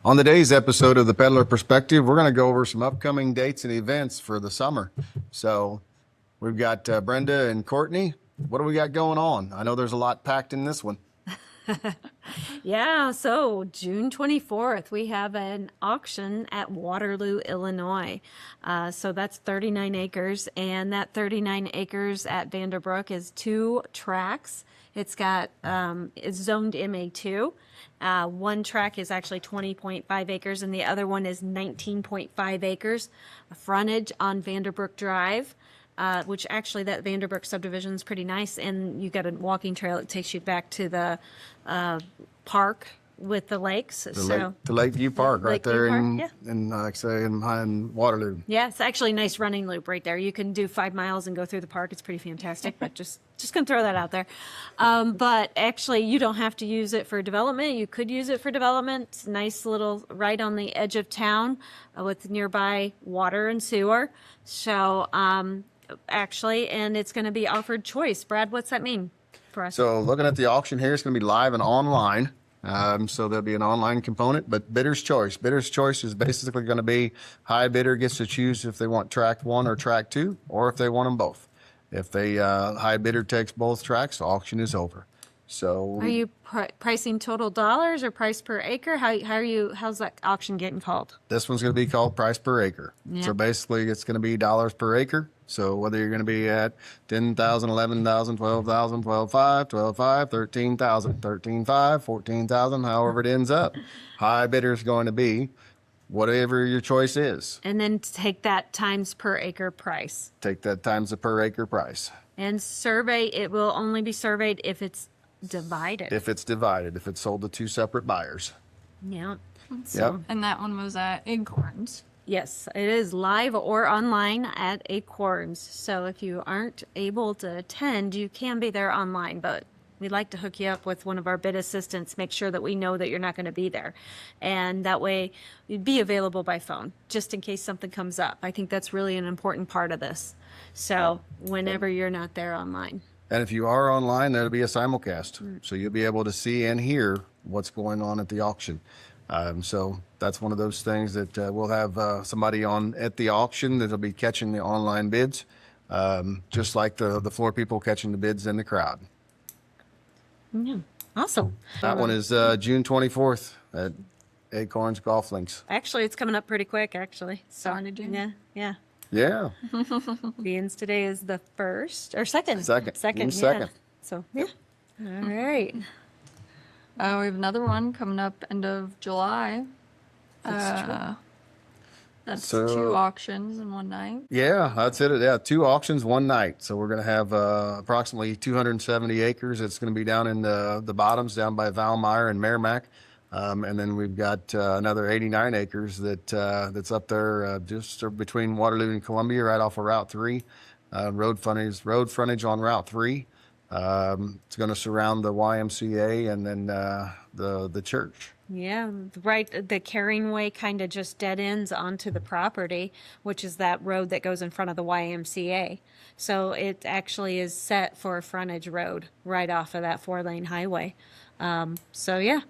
On today's episode of the Peddler Perspective, we're going to go over some upcoming dates and events for the summer. So we've got Brenda and Courtney. What do we got going on? I know there's a lot packed in this one. Yeah, so June 24th, we have an auction at Waterloo, Illinois. So that's 39 acres, and that 39 acres at Vanderbrook is 2 tracks. It's got, it's zoned MA2. One track is actually 20.5 acres, and the other one is 19.5 acres. A frontage on Vanderbrook Drive. Which actually that Vanderbrook subdivision is pretty nice, and you got a walking trail that takes you back to the park with the lakes. The Lakeview Park, right Lakeview there Park, in, yeah. like I say, in Waterloo. Yeah, it's actually a nice running loop right there. You can do 5 miles and go through the park. It's pretty fantastic, but just gonna throw that out there. But actually, you don't have to use it for development. You could use it for development. It's nice little right on the edge of town with nearby water and sewer. So, actually, and it's going to be offered choice. Brad, what's that mean for us? So looking at the auction here, it's going to be live and online. So there'll be an online component, but bidder's choice. Bidder's choice is basically going to be high bidder gets to choose if they want track 1 or track 2, or if they want them both. If they high bidder takes both tracks, the auction is over. So Are you pricing total dollars or price per acre? How's that auction getting called? this one's going to be called price per acre. Yeah. So basically it's going to be dollars per acre. So whether you're going to be at 10,000, 11,000, 12,000, 12,500, 12,500, 13,000, 13,500, 14,000, however it ends up, high bidder is going to be whatever your choice is. And then take that times per acre price. Take that times the per acre price. And survey, it will only be surveyed if it's divided. If it's divided, if it's sold to 2 separate buyers. Yeah. Yep. And that one was at Acorns. Yes, it is live or online at Acorns. So if you aren't able to attend, you can be there online, but we'd like to hook you up with one of our bid assistants, make sure that we know that you're not going to be there. And that way you'd be available by phone, just in case something comes up. I think that's really an important part of this. So whenever you're not there online. And if you are online, there'll be a simulcast. So you'll be able to see and hear what's going on at the auction. So that's one of those things that we'll have somebody on at the auction that'll be catching the online bids, just like the floor people catching the bids in the crowd. Yeah. Awesome. That one is June 24th at Acorns Golf Links. Actually, it's coming up pretty quick, actually. So, Starting June. yeah, yeah. Yeah. Being today is the 1st or 2nd. June Yeah. 2nd. So, yeah. All right. We have another one coming up end of July. That's That's So- 2 auctions in one night. Yeah, that's it. Yeah, 2 auctions, one night. So we're going to have approximately 270 acres. It's going to be down in the bottoms, down by Valmeyer and Merrimack. And then we've got another 89 acres that's up there just between Waterloo and Columbia, right off of Route 3. Road frontage on Route 3. It's going to surround the YMCA and then the church. Yeah, right. The carrying way kind of just dead ends onto the property, which is that road that goes in front of the YMCA. So it actually is set for a frontage road right off of that 4-lane highway. So yeah,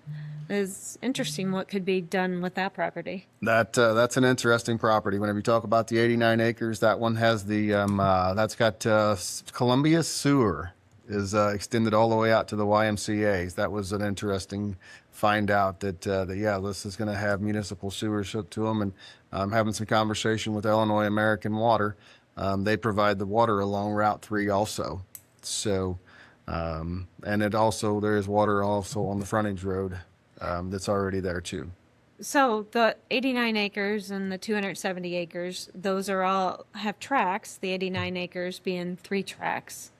it's interesting what could be done with that property. That's an interesting property. Whenever you talk about the 89 acres, that one has the that's got Columbia Sewer is extended all the way out to the YMCA. That was an interesting find out that this is going to have municipal sewers hooked to them. And I'm having some conversation with Illinois American Water. They provide the water along Route 3 also. So, and it also, there is water also on the frontage road that's already there too. So the 89 acres and the 270 acres, those are all have tracks, the 89 acres being 3 tracks.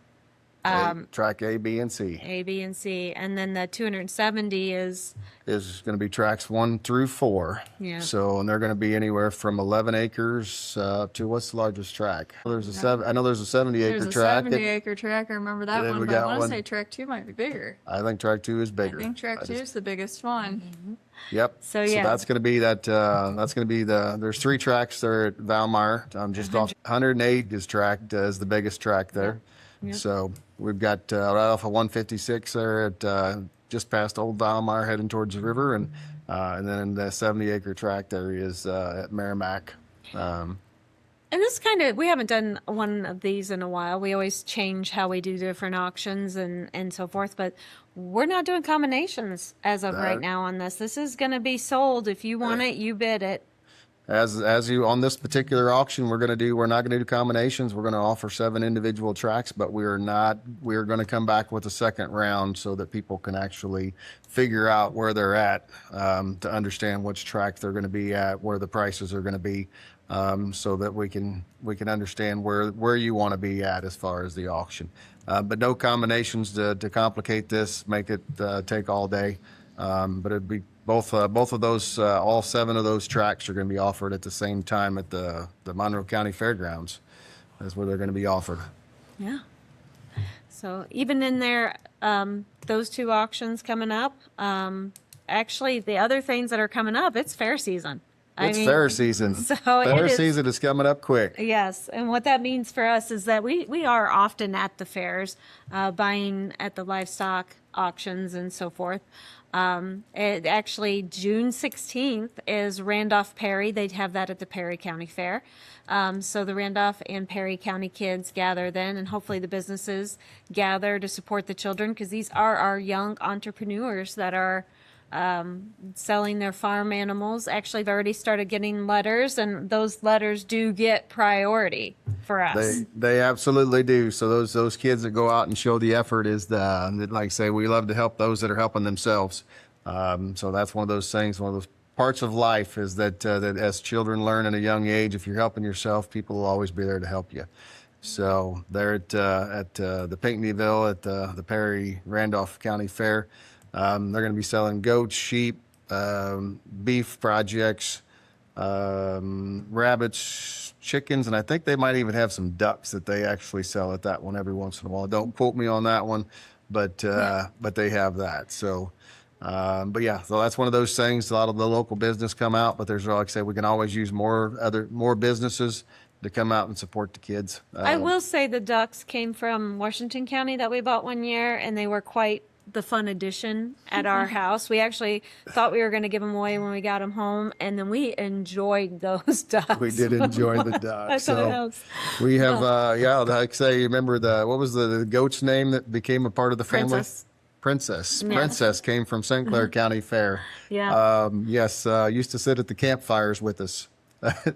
Track A, B, and C A, B, and C. And then the 270 is is going to be tracks 1 through 4. Yeah. So, and they're going to be anywhere from 11 acres to what's the largest track? There's a I know there's a 70 There's acre a track. 70-acre track. I remember that And then one, we but I got want one- to say track 2 might be bigger. I think track 2 is I bigger. think track 2 is the biggest one. Yep. So, yeah. that's going to be that. That's going to be there's 3 tracks there at Valmeyer. Just off 108 is tracked as the biggest track there. Yep. So we've got right off of 156 there at just past Old Valmeyer heading towards the river, and And then the 70-acre tract area is at Merrimack. And this we haven't done one of these in a while. We always change how we do different auctions and so forth, but we're not doing combinations as of right now on this. This is going to be sold. If you want it, you bid it. As you on this particular auction, we're not going to do combinations. We're going to offer 7 individual tracks, but we're going to come back with a second round so that people can actually figure out where they're at, to understand which track they're going to be at, where the prices are going to be, so that we can understand where you want to be at as far as the auction. But no combinations to complicate this, make it take all day. But it'd be both of those, all 7 of those tracks are going to be offered at the same time at the Monroe County Fairgrounds. That's where they're going to be offered. Yeah. So even in there, those 2 auctions coming up, actually the other things that are coming up, it's fair season. It's fair season. So fair season is coming up quick. Yes, and what that means for us is that we are often at the fairs, buying at the livestock auctions and so forth. Actually, June 16th is Randolph Perry. They'd have that at the Perry County Fair. So the Randolph and Perry County kids gather then, and hopefully the businesses gather to support the children, because these are our young entrepreneurs that are selling their farm animals. Actually, they've already started getting letters, and those letters do get priority for us. They absolutely do. So those kids that go out and show the effort is like I say, we love to help those that are helping themselves. So that's one of those things, one of those parts of life is that as children learn at a young age, if you're helping yourself, people will always be there to help you. So they're at the Pinckneyville at the Perry Randolph County Fair. They're going to be selling goats, sheep, beef projects, rabbits, chickens, and I think they might even have some ducks that they actually sell at that one every once in a while. Don't quote me on that one, but they have that. So, but yeah, so that's one of those things. A lot of the local business come out, but there's, like I say, we can always use more businesses to come out and support the kids. I will say the ducks came from Washington County that we bought one year, and they were quite the fun addition at our house. We actually thought we were going to give them away when we got them home, and then we enjoyed those ducks. We did enjoy the ducks. So we have, like I say, remember what was the goat's name that became a part of the family? Princess. Yeah. Princess came from St. Clair County Fair. Yeah. Yes, used to sit at the campfires with us.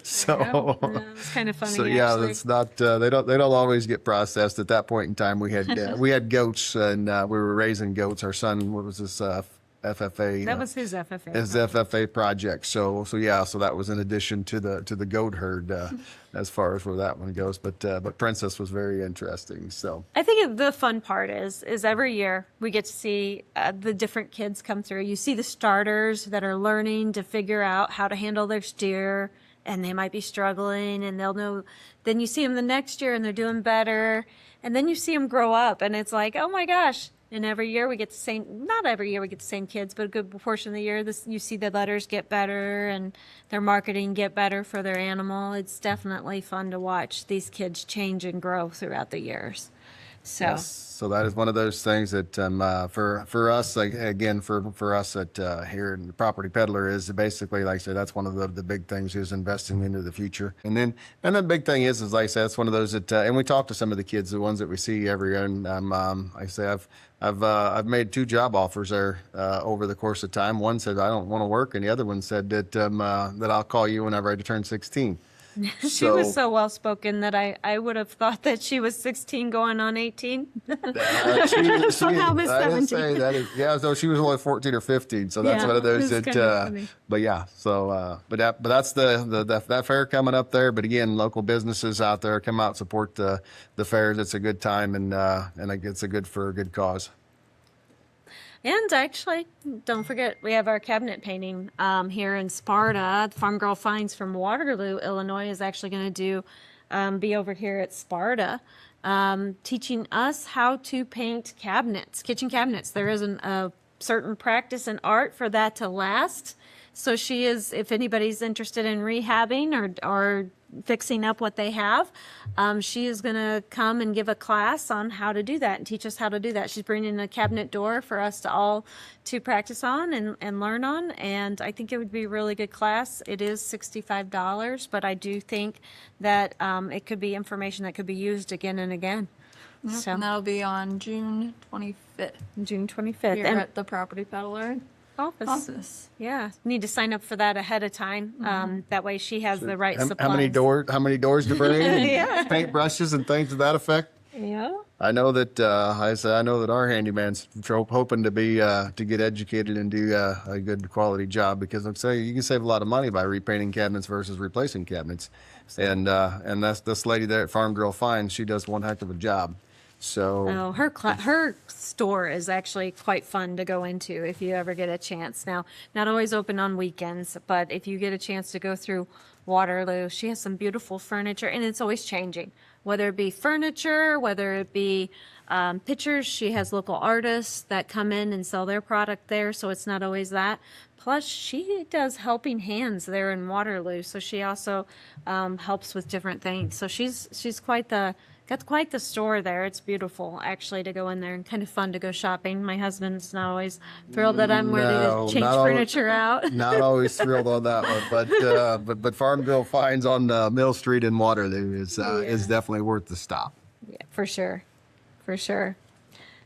So yeah, it's kind of funny. So yeah, actually. it's not they don't always get processed. At that point in time, we had goats, and we were raising goats. Our son, what was this FFA? That was his FFA. His FFA project. So yeah, so that was in addition to the goat herd as far as where that one goes. But Princess was very interesting. So I think the fun part is every year we get to see the different kids come through. You see the starters that are learning to figure out how to handle their steer, and they might be struggling, and they'll know. Then you see them the next year, and they're doing better, and then you see them grow up, and it's like, oh my gosh. And every year we get the same, not every year we get the same kids, but a good proportion of the year, you see the letters get better and their marketing get better for their animal. It's definitely fun to watch these kids change and grow throughout the years. So, yes. So that is one of those things that for us, like, again, for us at here in the Property Peddler is basically, like I said, that's one of the big things is investing into the future. And the big thing is like I said, it's one of those that, and we talk to some of the kids, the ones that we see every year. And like I say, I've made 2 job offers there over the course of time. One said I don't want to work, and the other one said that I'll call you whenever I turn 16. she was so well spoken that I would have thought that she was 16 going on 18. Somehow Miss 17. So she was only 14 or 15. So that's one of those that. But yeah, so but that's that fair coming up there. But again, local businesses out there come out, support the fairs. It's a good time, and it's for a good cause. And actually, don't forget, we have our cabinet painting here in Sparta. Farm Girl Finds from Waterloo, Illinois is actually going to be over here at Sparta, teaching us how to paint cabinets, kitchen cabinets. There isn't a certain practice and art for that to last. So she is, if anybody's interested in rehabbing or fixing up what they have. She is going to come and give a class on how to do that and teach us how to do that. She's bringing a cabinet door for us to all to practice on and learn on. And I think it would be a really good class. It is $65, but I do think that it could be information that could be used again and again. So And that'll be on June 25th. June 25th. Here And at the Property Peddler office. Yeah, need to sign up for that ahead of time. That way she has the right supplies. How many doors to bring? Yeah. Paintbrushes and things to that effect. Yeah. I know that I know that our handyman's hoping to be to get educated and do a good quality job, because I'd say you can save a lot of money by repainting cabinets versus replacing cabinets, and that's this lady there at Farm Girl Finds. She does one heck of a job. So Oh, her store is actually quite fun to go into if you ever get a chance. Now, not always open on weekends, but if you get a chance to go through Waterloo, she has some beautiful furniture, and it's always changing. Whether it be furniture, whether it be pictures, she has local artists that come in and sell their product there, so it's not always that. Plus, she does helping hands there in Waterloo, so she also helps with different things. So she's got quite the store there. It's beautiful, actually, to go in there, and kind of fun to go shopping. My husband's not always thrilled that I'm ready No, to change not al- furniture out. not always thrilled on that one, but Farm Girl Finds on Mill Street in Waterloo is definitely worth the stop. Yeah, for sure. For sure.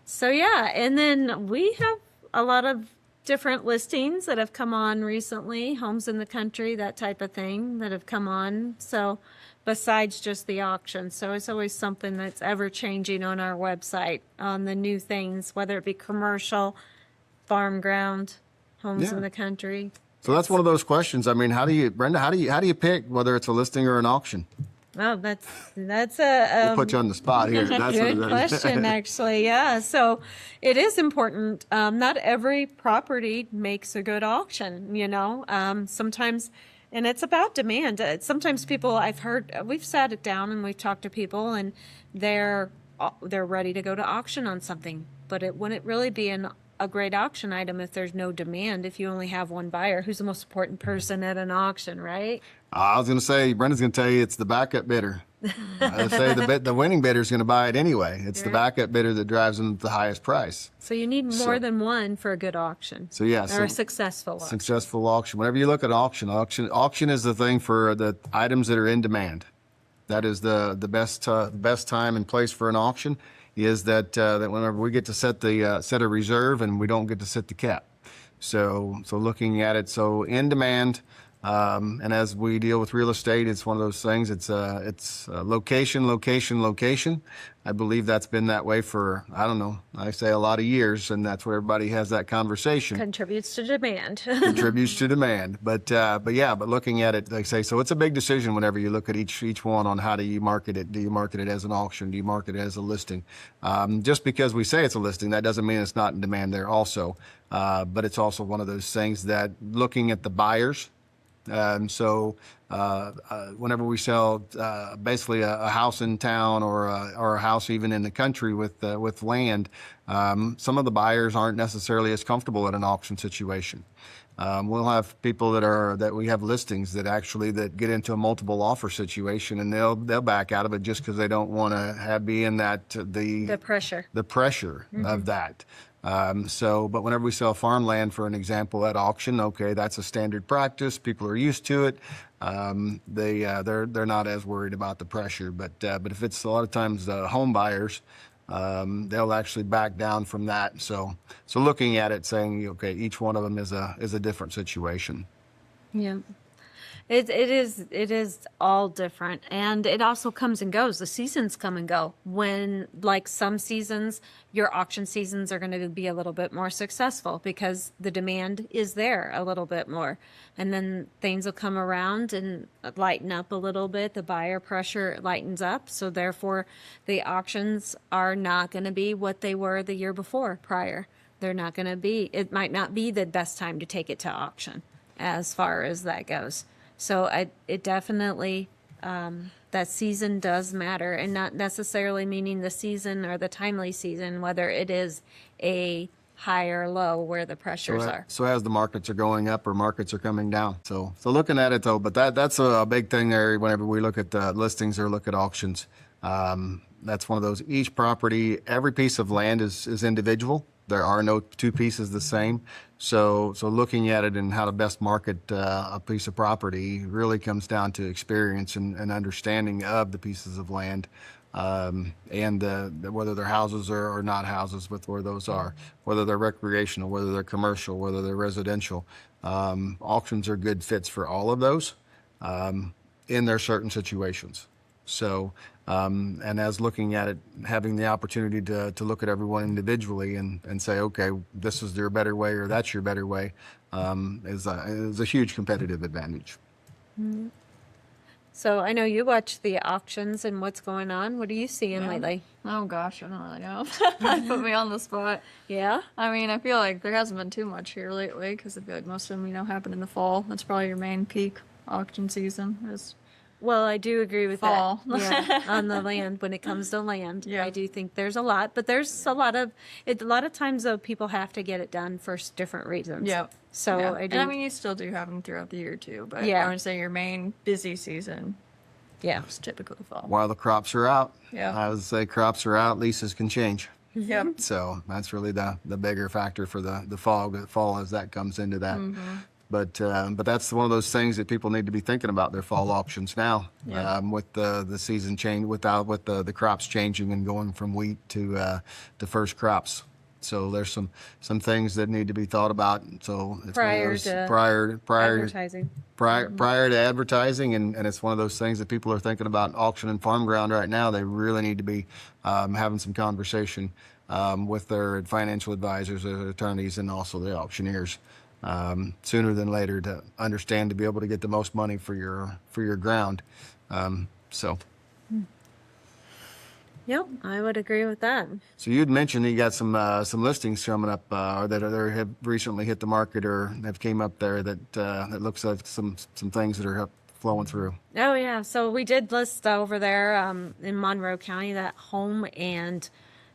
So, yeah, and then we have a lot of different listings that have come on recently, homes in the country, that type of thing that have come on. So, besides just the auction. So it's always something that's ever changing on our website, on the new things, whether it be commercial, farm ground, homes Yeah. in the country. So that's one of those questions. I mean, Brenda, how do you pick whether it's a listing or an auction? Oh, that's a We'll put you on the spot here. That's good what it is. question, actually. Yeah, so it is important. Not every property makes a good auction. Sometimes, and it's about demand. Sometimes people, we've sat it down and we've talked to people, and they're ready to go to auction on something, but it wouldn't really be a great auction item if there's no demand, if you only have one buyer. Who's the most important person at an auction, right? I was going to say, Brenda's going to tell you it's the backup bidder. I say the winning bidder is going to buy it anyway. It's the backup bidder that drives them to the highest price. So you need more than one for a good auction. So yeah, Or a successful auction. successful auction. Whenever you look at auction is the thing for the items that are in demand. That is the best time and place for an auction. Is that whenever we get to set a reserve and we don't get to set the cap. So looking at it, so in demand, and as we deal with real estate, it's one of those things. It's location, location, location. I believe that's been that way for, I don't know, I say a lot of years, and that's where everybody has that conversation. Contributes to demand. Contributes to demand. But looking at it, like I say, so it's a big decision whenever you look at each one on how do you market it. Do you market it as an auction? Do you market it as a listing? Just because we say it's a listing, that doesn't mean it's not in demand there also. But it's also one of those things that looking at the buyers. Whenever we sell basically a house in town or a house even in the country with land, some of the buyers aren't necessarily as comfortable at an auction situation. We'll have people that we have listings that get into a multiple offer situation, and they'll back out of it just because they don't want to be in the pressure of that. But whenever we sell farmland, for an example, at auction, okay, that's a standard practice. People are used to it. They're not as worried about the pressure. But if it's a lot of times home buyers, they'll actually back down from that. So looking at it, saying, okay, each one of them is a different situation. Yeah. It is all different, and it also comes and goes. The seasons come and go. When, like some seasons, your auction seasons are going to be a little bit more successful because the demand is there a little bit more. And then things will come around and lighten up a little bit. The buyer pressure lightens up. So therefore, the auctions are not going to be what they were the year before prior. They're not going to be, it might not be the best time to take it to auction as far as that goes. So it definitely, that season does matter, and not necessarily meaning the season or the timely season, whether it is a high or low where the pressures are. So as the markets are going up or markets are coming down. So looking at it though, but that's a big thing there whenever we look at listings or look at auctions. That's one of those, each property, every piece of land is individual. There are no two pieces the same. So looking at it and how to best market a piece of property really comes down to experience and understanding of the pieces of land. And whether they're houses or not houses, with where those are, whether they're recreational, whether they're commercial, whether they're residential. Auctions are good fits for all of those in their certain situations. So, and as looking at it, having the opportunity to look at everyone individually and say, okay, this is your better way or that's your better way, is a huge competitive advantage. Mm-hmm. So I know you watch the auctions and what's going on. What are you seeing lately? Oh gosh, I don't really know. Put me on the spot. Yeah? I mean, I feel like there hasn't been too much here lately because I feel like most of them, happen in the fall. That's probably your main peak auction season is Well, I do agree with fall. that. Yeah, on the land, when it comes to land, Yeah. I do think there's a lot, but there's a lot of times though people have to get it done for different reasons. Yep. So Yeah. I do. And I mean, you still do have them throughout the year too, but Yeah. I would say your main busy season yeah. is typically fall. While the crops are out, Yeah. I would say crops are out, leases can change. Yep. So that's really the bigger factor for the fall as that comes into that. Mm-hmm. But that's one of those things that people need to be thinking about their fall auctions now. Yeah. With the season change, with the crops changing and going from wheat to first crops. So there's some things that need to be thought about. So it's Prior to advertising. prior to advertising, and it's one of those things that people are thinking about auction and farm ground right now. They really need to be having some conversation with their financial advisors, their attorneys, and also the auctioneers sooner than later to understand, to be able to get the most money for your ground. So. Yep, I would agree with that. So you'd mentioned you got some listings coming up, or that have recently hit the market or have came up there that looks like some things that are flowing through. Oh yeah, so we did list over there in Monroe County that home, and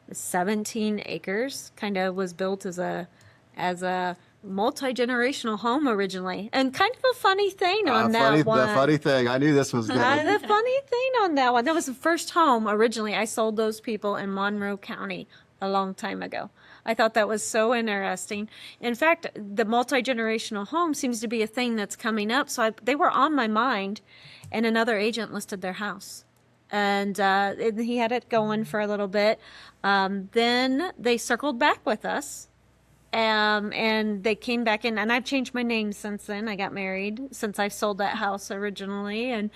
17 acres, kind of was built as a multi-generational home originally, and kind of a funny thing on that one. The funny thing, I knew this was good. The funny thing on that one, that was the first home originally. I sold those people in Monroe County a long time ago. I thought that was so interesting. In fact, the multi-generational home seems to be a thing that's coming up. So they were on my mind, and another agent listed their house. And he had it going for a little bit. Then they circled back with us. And they came back in, and I've changed my name since then. I got married since I sold that house originally, and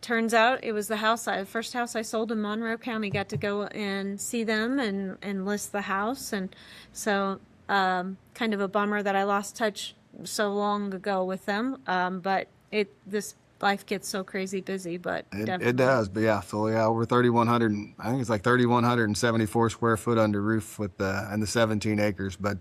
turns out it was the first house I sold in Monroe County. Got to go and see them and list the house, and so kind of a bummer that I lost touch so long ago with them. But this life gets so crazy busy, but it does. But yeah, so yeah, over 3,100. I think it's like 3,174 square foot under roof with and the 17 acres, but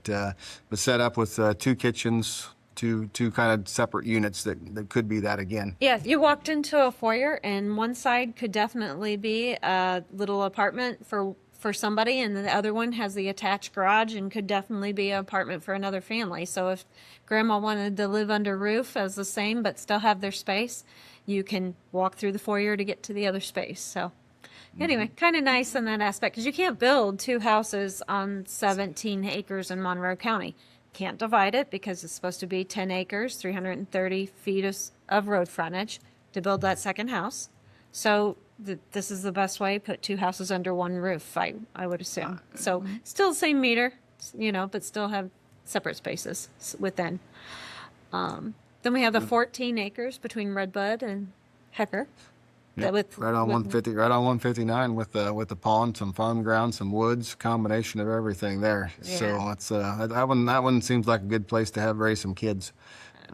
set up with two kitchens, two kind of separate units that could be that again. Yeah, you walked into a foyer, and one side could definitely be a little apartment for somebody, and the other one has the attached garage and could definitely be an apartment for another family. So if grandma wanted to live under roof as the same but still have their space, you can walk through the foyer to get to the other space. So anyway, kind of nice in that aspect, because you can't build two houses on 17 acres in Monroe County. Can't divide it because it's supposed to be 10 acres, 330 feet of road frontage to build that second house. So this is the best way, put two houses under one roof, I would assume. So still the same meter, but still have separate spaces within. Then we have the 14 acres between Redbud and Hecker. Yep. Right on 159 with the pond, some farm ground, some woods, combination of everything there. Yeah. So it's that one seems like a good place to raise some kids.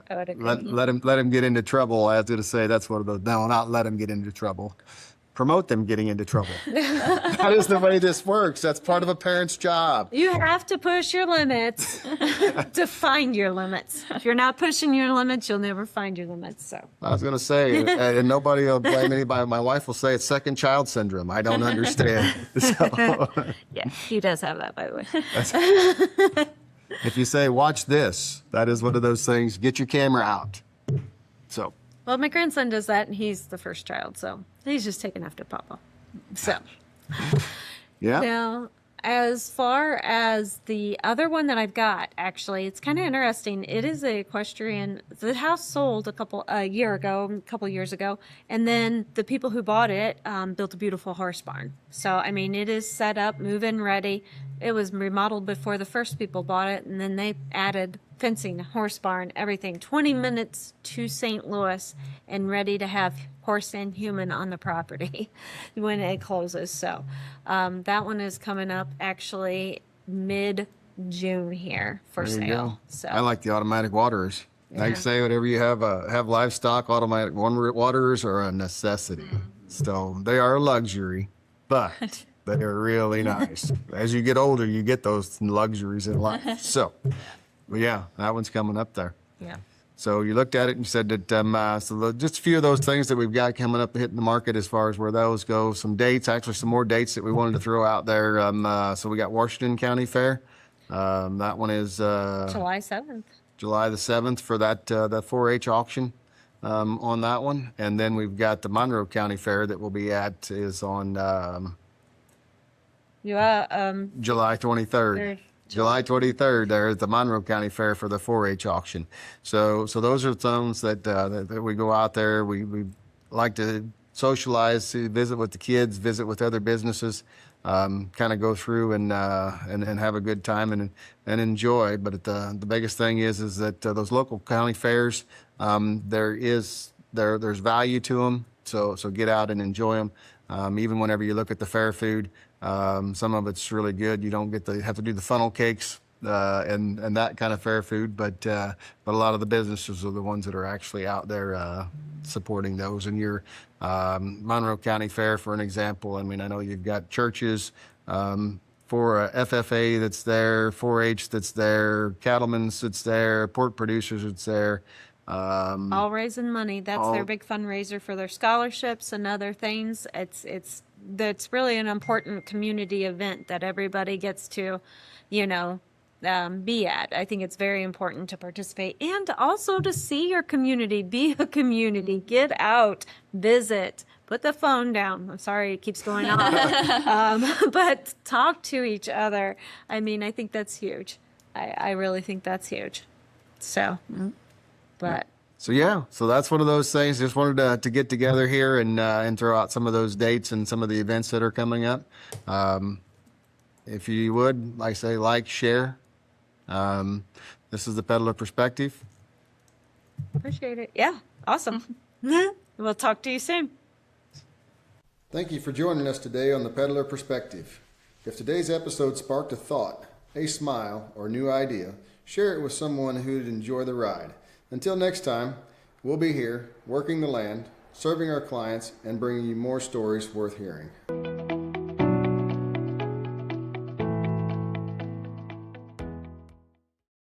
I would agree. Let him get into trouble. I was going to say that's one of those. No, not let him get into trouble. promote them getting into trouble. That is the way this works. That's part of a parent's job. You have to push your limits to find your limits. If you're not pushing your limits, you'll never find your limits. So I was going to say, and nobody will blame anybody. My wife will say it's second child syndrome. I don't understand. So, yeah, he does have that, by the way. if you say, watch this, that is one of those things, get your camera out. So, Well, my grandson does that, and he's the first child, so he's just taken after Papa. So yeah. now, as far as the other one that I've got, actually, it's kind of interesting. It is a equestrian. The house sold a couple years ago, and then the people who bought it built a beautiful horse barn. So, I mean, it is set up, move-in ready. It was remodeled before the first people bought it, and then they added fencing, horse barn, everything. 20 minutes to St. Louis, and ready to have horse and human on the property when it closes. So that one is coming up actually mid-June here for There you sale. go. So I like the automatic waterers. Like I Yeah. say, whatever you have livestock, automatic waterers are a necessity. So they are a luxury, but they are really nice. As you get older, you get those luxuries in life. So, but yeah, that one's coming up there. yeah. So you looked at it and said that, just a few of those things that we've got coming up hitting the market as far as where those go. Some dates, actually some more dates that we wanted to throw out there. So we got Washington County Fair. That one is July 7th. July the 7th for that 4-H auction on that one. And then we've got the Monroe County Fair that we'll be at is on July 23rd. Third. July 23rd, there at the Monroe County Fair for the 4-H auction. So those are things that we go out there. We like to socialize, to visit with the kids, visit with other businesses, kind of go through and have a good time and enjoy. But the biggest thing is that those local county fairs, there's value to them. So get out and enjoy them. Even whenever you look at the fair food, some of it's really good. You don't have to do the funnel cakes and that kind of fair food, but a lot of the businesses are the ones that are actually out there supporting those. And your Monroe County Fair, for an example, I mean, I know you've got churches for FFA that's there, 4-H that's there, cattlemen's that's there, pork producers that's there. All raising money. That's their big fundraiser for their scholarships and other things. That's really an important community event that everybody gets to, be at. I think it's very important to participate and also to see your community, be a community, get out, visit, put the phone down. I'm sorry, it keeps going on. But talk to each other. I mean, I think that's huge. I really think that's huge. So, but So yeah, so that's one of those things. Just wanted to get together here and throw out some of those dates and some of the events that are coming up. If you would, like I say, share. This is the Peddler Perspective. appreciate it. Yeah, awesome. We'll talk to you soon. Thank you for joining us today on the Peddler Perspective. If today's episode sparked a thought, a smile, or new idea, share it with someone who'd enjoy the ride. Until next time, we'll be here, working the land, serving our clients, and bringing you more stories worth hearing.